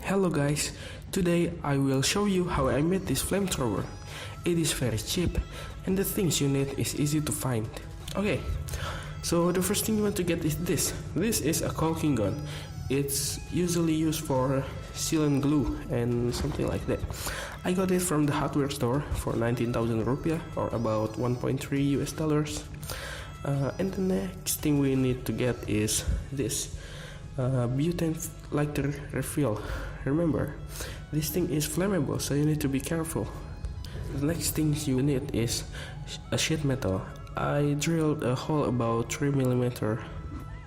Hello guys, today I will show you how I made this flamethrower. It is very cheap and the things you need is easy to find. Okay, so the first thing you want to get is this. This is a caulking gun. It's usually used for sealant glue and something like that. I got it from the hardware store for 19,000 rupiah or about 1.3 US dollars. And the next thing we need to get is this butane lighter refill. Remember, this thing is flammable, so you need to be careful. The next thing you need is a sheet metal. I drilled a hole about 3 mm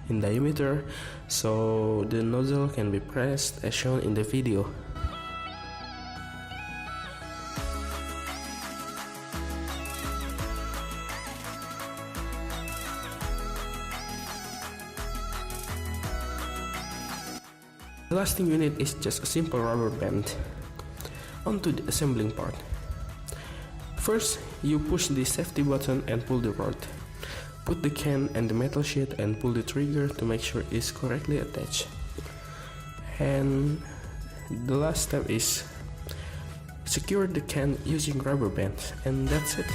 in diameter so the nozzle can be pressed as shown in the video. The last thing you need is just a simple rubber band. On to the assembling part. First, you push the safety button and pull the rod. Put the can and the metal sheet and pull the trigger to make sure it's correctly attached. And the last step is secure the can using rubber bands, and that's it.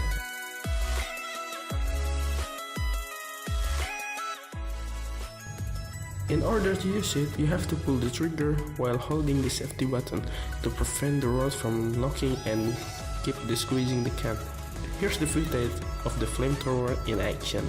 In order to use it, you have to pull the trigger while holding the safety button to prevent the rod from locking and keep squeezing the can. Here's the footage of the flamethrower in action.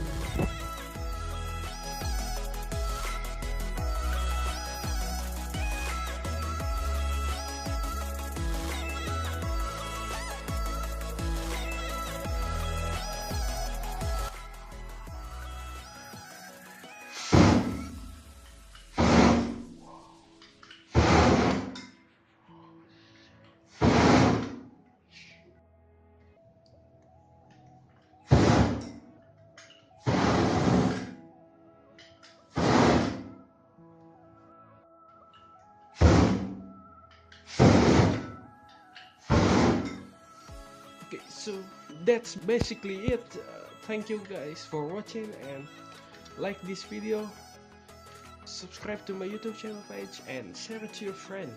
Okay, so that's basically it. Thank you guys for watching, and like this video, subscribe to my YouTube channel page and share it to your friend.